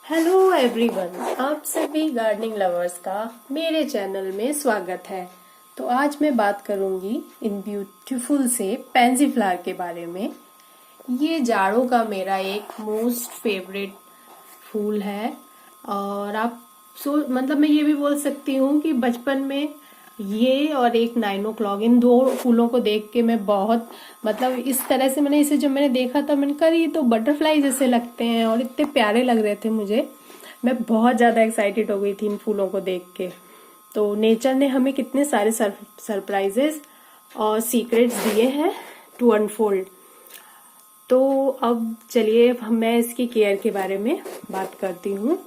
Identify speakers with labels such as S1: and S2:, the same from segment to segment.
S1: Hello everyone, आप सभी gardening lovers का मेरे चैनल में स्वागत है। तो आज मैं बात करूंगी इन ब्यूटीफुल से पैंसी फ्लावर के बारे में। ये जाड़ों का मेरा एक मोस्ट फेवरेट फूल है। और आप मतलब मैं ये भी बोल सकती हूँ कि बचपन में ये और एक 9 o'clock, इन दो फूलों को देख के मैं बहुत मतलब इस तरह से मैंने इसे जब मैंने देखा था मैंने कहा ये तो बटरफ्लाई जैसे लगते हैं और इतने प्यारे लग रहे थे मुझे। मैं बहुत ज्यादा एक्साइटेड हो गई थी इन फूलों को देख के। तो नेचर ने हमें कितने सारे सरप्राइजेस और सीक्रेट्स दिए हैं टू अनफोल्ड। तो अब चलिए मैं इसकी केयर के बारे में बात करती हूँ।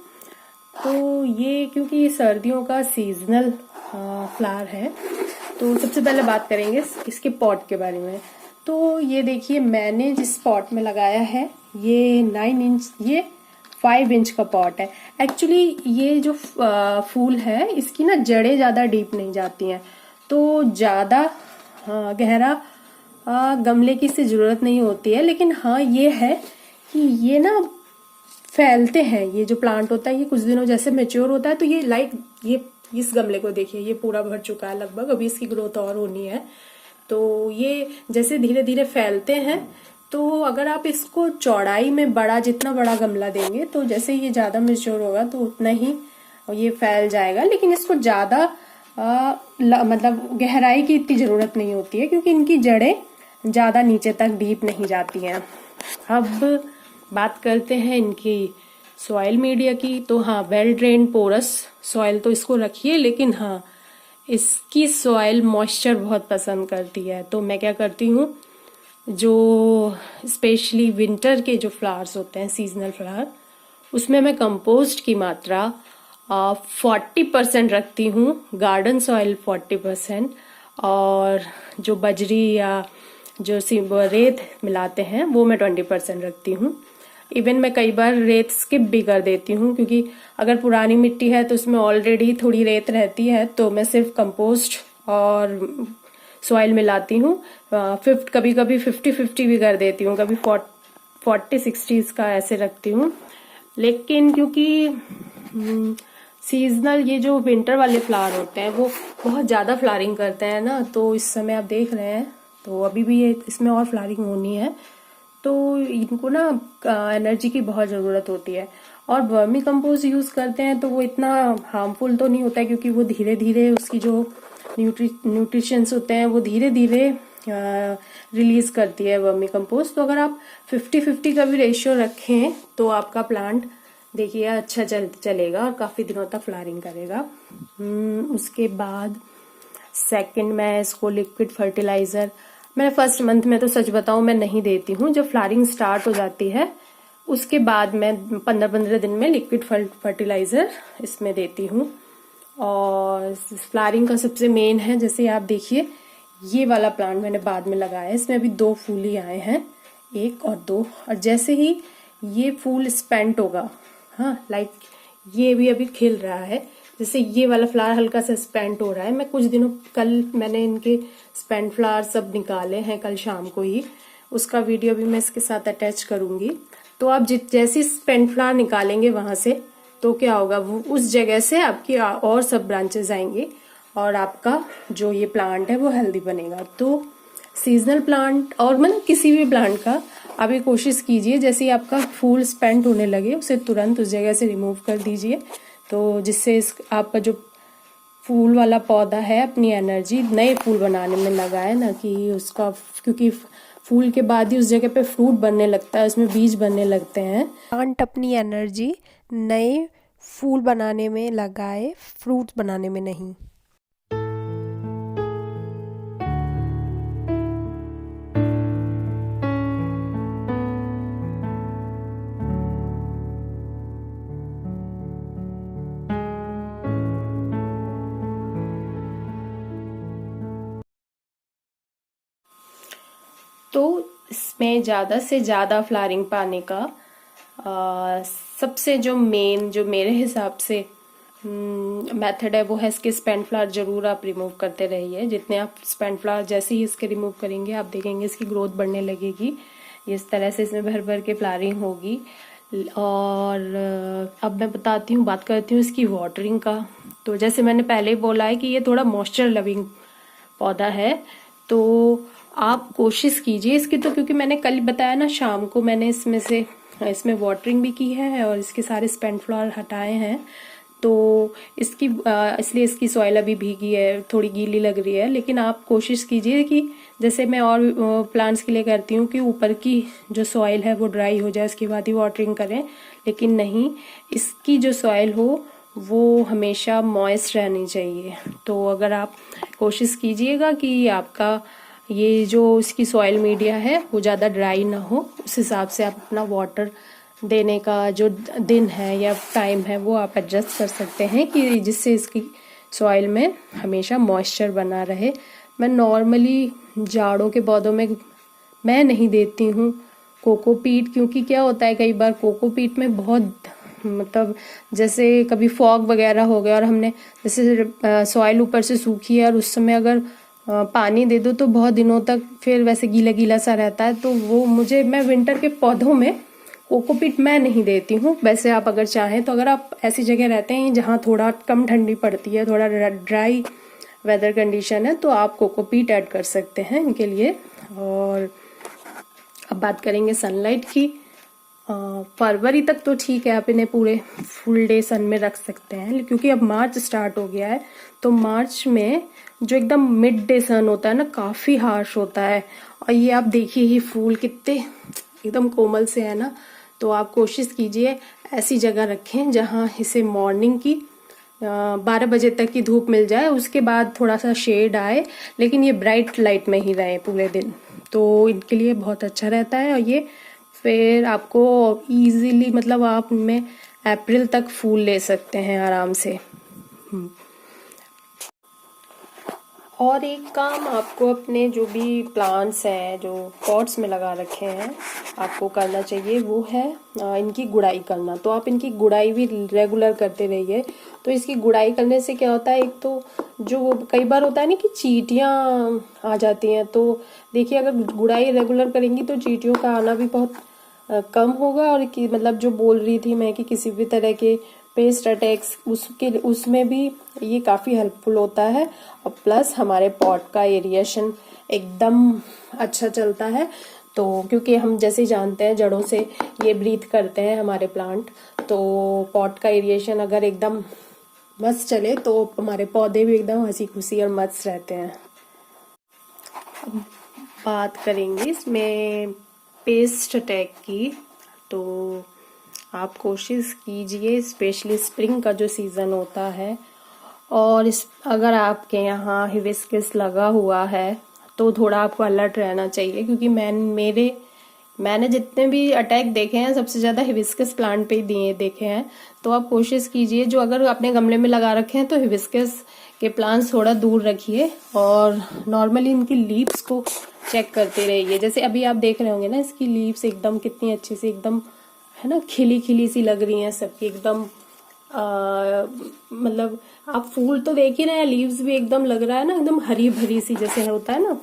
S1: तो ये क्योंकि ये सर्दियों का सीजनल फ्लावर है, तो सबसे पहले बात करेंगे इसके पॉट के बारे में। तो ये देखिए मैंने जिस पॉट में लगाया है ये 9 इंच, ये 5 इंच का पॉट है। एक्चुअली ये जो फूल है इसकी ना जड़ें ज्यादा डीप नहीं जाती हैं, तो ज्यादा गहरा गमले की से जरूरत नहीं होती है। लेकिन हाँ ये है कि ये ना फैलते हैं। ये जो प्लांट होता है ये कुछ दिनों जैसे मेच्योर होता है तो ये ये इस गमले को देखिए ये पूरा भर चुका है लगभग, अभी इसकी ग्रोथ और होनी है। तो ये जैसे धीरे धीरे फैलते हैं, तो अगर आप इसको चौड़ाई में जितना बड़ा गमला देंगे तो जैसे ये ज्यादा मेच्योर होगा तो उतना ही ये फैल जाएगा। लेकिन इसको ज्यादा मतलब गहराई की इतनी जरूरत नहीं होती है क्योंकि इनकी जड़ें ज्यादा नीचे तक डीप नहीं जाती हैं। अब बात करते हैं इनकी सॉइल मीडिया की। तो हाँ, वेल ड्रेन पोरस सॉइल तो इसको रखिए, लेकिन हाँ इसकी सॉइल मॉइस्चर बहुत पसंद करती है। तो मैं क्या करती हूँ, जो स्पेशली विंटर के जो फ्लावर्स होते हैं सीजनल फ्लावर, उसमें मैं कंपोस्ट की मात्रा 40% रखती हूँ, गार्डन सॉइल 40%, और जो बजरी या जो रेत मिलाते हैं वो मैं 20% रखती हूँ। इवन मैं कई बार रेत स्किप भी कर देती हूँ क्योंकि अगर पुरानी मिट्टी है तो उसमें ऑलरेडी थोड़ी रेत रहती है, तो मैं सिर्फ कंपोस्ट और सॉइल मिलाती हूँ। कभी कभी 50-50 भी कर देती हूँ, कभी 40-60 का ऐसे रखती हूँ। लेकिन क्योंकि सीजनल ये जो विंटर वाले फ्लावर होते हैं वो बहुत ज्यादा फ्लावरिंग करते हैं ना, तो इस समय आप देख रहे हैं तो अभी भी ये इसमें और फ्लावरिंग होनी है, तो इनको ना एनर्जी की बहुत जरूरत होती है। और वर्मी कंपोस्ट यूज करते हैं तो वो इतना हार्मफुल तो नहीं होता है क्योंकि वो धीरे धीरे उसकी जो न्यूट्रिशंस होते हैं वो धीरे धीरे रिलीज करती है वर्मी कंपोस्ट। तो अगर आप 50-50 का भी रेशियो रखें तो आपका प्लांट देखिए अच्छा चलेगा और काफी दिनों तक फ्लावरिंग करेगा। उसके बाद सेकंड, मैं इसको लिक्विड फर्टिलाइजर मैं फर्स्ट मंथ में तो सच बताऊं मैं नहीं देती हूँ। जब फ्लावरिंग स्टार्ट हो जाती है उसके बाद मैं 15-15 दिन में लिक्विड फर्टिलाइजर इसमें देती हूँ। और फ्लावरिंग का सबसे मेन है, जैसे आप देखिए ये वाला प्लांट मैंने बाद में लगाया है, इसमें अभी 2 फूल ही आए हैं, 1 और 2। और जैसे ही ये फूल स्पेंट होगा, हाँ लाइक ये भी अभी खिल रहा है, जैसे ये वाला फ्लावर हल्का सा स्पेंट हो रहा है। मैं कुछ दिनों कल मैंने इनके स्पेंट फ्लावर सब निकाले हैं, कल शाम को ही, उसका वीडियो भी मैं इसके साथ अटैच करूंगी। तो आप जैसे स्पेंट फ्लावर निकालेंगे वहां से तो क्या होगा, वो उस जगह से आपकी और सब ब्रांचेस आएंगे और आपका जो ये प्लांट है वो हेल्दी बनेगा। तो सीजनल प्लांट और मतलब किसी भी प्लांट का आप ये कोशिश कीजिए जैसे ही आपका फूल स्पेंट होने लगे उसे तुरंत उस जगह से रिमूव कर दीजिए, तो जिससे आपका जो फूल वाला पौधा है अपनी एनर्जी नए फूल बनाने में लगाए, ना कि उसका, क्योंकि फूल के बाद ही उस जगह पे फ्रूट बनने लगता है, उसमें बीज बनने लगते हैं।
S2: प्लांट अपनी एनर्जी नए फूल बनाने में लगाए, फ्रूट्स बनाने में नहीं।
S1: तो इसमें ज्यादा से ज्यादा फ्लावरिंग पाने का सबसे जो मेन, जो मेरे हिसाब से मेथड है वो है इसके स्पेंट फ्लावर जरूर आप रिमूव करते रहिए। जितने आप स्पेंट फ्लावर जैसे ही इसके रिमूव करेंगे आप देखेंगे इसकी ग्रोथ बढ़ने लगेगी, इस तरह से इसमें भर भर के फ्लावरिंग होगी। और अब मैं बात करती हूँ इसकी वाटरिंग का। तो जैसे मैंने पहले ही बोला है कि ये थोड़ा मॉइस्चर लविंग पौधा है, तो आप कोशिश कीजिए इसकी, तो क्योंकि मैंने कल बताया ना शाम को मैंने इसमें वाटरिंग भी की है और इसके सारे स्पेंट फ्लावर हटाए हैं, तो इसलिए इसकी सॉइल अभी भीगी है, थोड़ी गीली लग रही है। लेकिन आप कोशिश कीजिए कि जैसे मैं और प्लांट्स के लिए करती हूँ कि ऊपर की जो सॉइल है वो ड्राई हो जाए, उसके बाद ही वाटरिंग करें, लेकिन नहीं, इसकी जो सॉइल हो वो हमेशा मॉइस्ट रहनी चाहिए। तो अगर आप कोशिश कीजिएगा कि आपका ये जो इसकी सॉइल मीडिया है वो ज़्यादा ड्राई ना हो, उस हिसाब से आप अपना वाटर देने का जो दिन है या टाइम है वो आप एडजस्ट कर सकते हैं कि जिससे इसकी सॉइल में हमेशा मॉइस्चर बना रहे। मैं नॉर्मली जाड़ों के पौधों में मैं नहीं देती हूँ कोकोपीट, क्योंकि क्या होता है कई बार कोकोपीट में बहुत मतलब जैसे कभी फॉग वगैरह हो गया और हमने जैसे सॉइल ऊपर से सूखी है और उस समय अगर पानी दे दो तो बहुत दिनों तक फिर वैसे गीला गीला सा रहता है, तो वो मैं विंटर के पौधों में कोकोपीट मैं नहीं देती हूँ। वैसे आप अगर चाहें तो, अगर आप ऐसी जगह रहते हैं जहाँ थोड़ा कम ठंडी पड़ती है, थोड़ा ड्राई वेदर कंडीशन है, तो आप कोकोपीट ऐड कर सकते हैं इनके लिए। और अब बात करेंगे सनलाइट की। फरवरी तक तो ठीक है, आप इन्हें पूरे फुल डे सन में रख सकते हैं, क्योंकि अब मार्च स्टार्ट हो गया है, तो मार्च में जो एकदम मिड डे सन होता है ना, काफी हार्श होता है। और ये आप देखिए ये फूल कितने एकदम कोमल से है ना, तो आप कोशिश कीजिए ऐसी जगह रखें जहां इसे मॉर्निंग की 12 बजे तक की धूप मिल जाए, उसके बाद थोड़ा सा शेड आए, लेकिन ये ब्राइट लाइट में ही रहे पूरे दिन, तो इनके लिए बहुत अच्छा रहता है। और ये फिर आपको इजीली मतलब आप इनमें अप्रैल तक फूल ले सकते हैं आराम से। और एक काम आपको अपने जो भी प्लांट्स हैं जो पॉट्स में लगा रखे हैं आपको करना चाहिए, वो है इनकी गुड़ाई करना। तो आप इनकी गुड़ाई भी रेगुलर करते रहिए। तो इसकी गुड़ाई करने से क्या होता है, एक तो जो कई बार होता है ना कि चींटियां आ जाती हैं, तो देखिए अगर गुड़ाई रेगुलर करेंगी तो चींटियों का आना भी बहुत कम होगा। और मतलब जो बोल रही थी मैं कि किसी भी तरह के पेस्ट अटैक्स उसमें भी ये काफी हेल्पफुल होता है। और प्लस हमारे पॉट का एरिएशन एकदम अच्छा चलता है, तो क्योंकि हम जैसे जानते हैं जड़ों से ये ब्रीथ करते हैं हमारे प्लांट, तो पॉट का एरिएशन अगर एकदम मस्त चले तो हमारे पौधे भी एकदम हंसी खुशी और मस्त रहते हैं। अब बात करेंगे इसमें पेस्ट अटैक की। तो आप कोशिश कीजिए, स्पेशली स्प्रिंग का जो सीजन होता है, और अगर आपके यहाँ हिबिस्कस लगा हुआ है तो थोड़ा आपको अलर्ट रहना चाहिए, क्योंकि मैंने जितने भी अटैक देखे हैं सबसे ज्यादा हिबिस्कस प्लांट पे ही देखे हैं। तो आप कोशिश कीजिए, जो अगर अपने गमले में लगा रखे हैं तो हिबिस्कस के प्लांट्स थोड़ा दूर रखिए, और नॉर्मली इनकी लीव्स को चेक करते रहिए। जैसे अभी आप देख रहे होंगे ना, इसकी लीव्स एकदम कितनी अच्छी सी एकदम है ना, खिली खिली सी लग रही हैं सबकी एकदम। मतलब आप फूल तो देख ही रहे हैं, लीव्स भी एकदम लग रहा है ना एकदम हरी भरी सी जैसे होता है ना।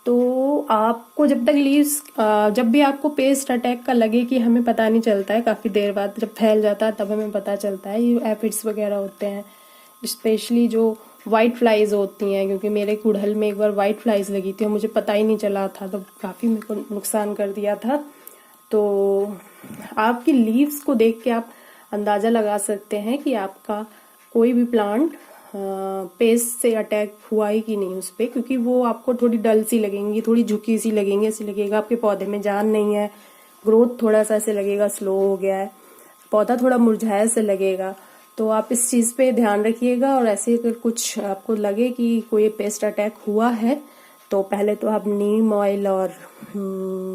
S1: तो आपको जब तक लीव्स जब भी आपको पेस्ट अटैक का लगे कि हमें पता नहीं चलता है, काफी देर बाद जब फैल जाता है तब हमें पता चलता है ये एफिड्स वगैरह होते हैं, स्पेशली जो व्हाइट फ्लाइज होती हैं, क्योंकि मेरे कुड़हल में एक बार व्हाइट फ्लाइज लगी थी और मुझे पता ही नहीं चला था, तो काफी मेरे को नुकसान कर दिया था। तो आपकी लीव्स को देख के आप अंदाजा लगा सकते हैं कि आपका कोई भी प्लांट पेस्ट से अटैक हुआ ही कि नहीं उस पे, क्योंकि वो आपको थोड़ी डल सी लगेंगी, थोड़ी झुकी सी लगेंगी, ऐसे लगेगा आपके पौधे में जान नहीं है, ग्रोथ थोड़ा सा ऐसे लगेगा स्लो हो गया है, पौधा थोड़ा मुरझाया से लगेगा। तो आप इस चीज पे ध्यान रखिएगा, और ऐसे अगर कुछ आपको लगे कि कोई पेस्ट अटैक हुआ है तो पहले तो आप नीम ऑयल और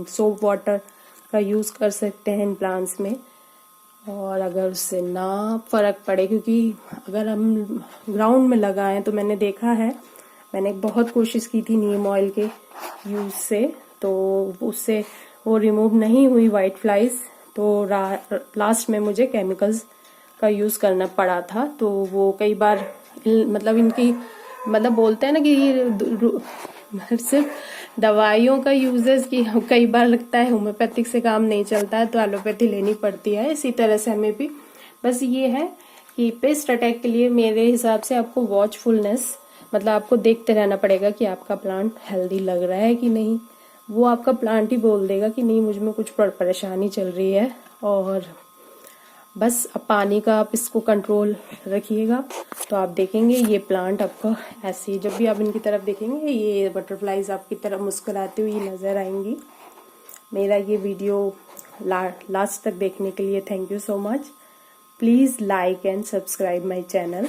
S1: सोप वाटर का यूज कर सकते हैं इन प्लांट्स में। और अगर उससे ना फर्क पड़े, क्योंकि अगर हम ग्राउंड में लगाएं तो मैंने देखा है, मैंने बहुत कोशिश की थी नीम ऑयल के यूज से, तो उससे वो रिमूव नहीं हुई व्हाइट फ्लाइज, तो लास्ट में मुझे केमिकल्स का यूज करना पड़ा था। तो वो कई बार मतलब इनकी मतलब बोलते हैं ना कि ये सिर्फ दवाइयों का यूजेस की कई बार लगता है होम्योपैथिक से काम नहीं चलता है तो एलोपैथी लेनी पड़ती है, इसी तरह से हमें भी बस ये है कि पेस्ट अटैक के लिए मेरे हिसाब से आपको वॉचफुलनेस, मतलब आपको देखते रहना पड़ेगा कि आपका प्लांट हेल्दी लग रहा है कि नहीं। वो आपका प्लांट ही बोल देगा कि नहीं मुझ में कुछ परेशानी चल रही है। और बस अब पानी का आप इसको कंट्रोल रखिएगा तो आप देखेंगे ये प्लांट आपको ऐसे ही, जब भी आप इनकी तरफ देखेंगे ये बटरफ्लाईज आपकी तरफ मुस्कुराती हुई नजर आएंगी। मेरा ये वीडियो लास्ट तक देखने के लिए thank you so much. Please like and subscribe my channel.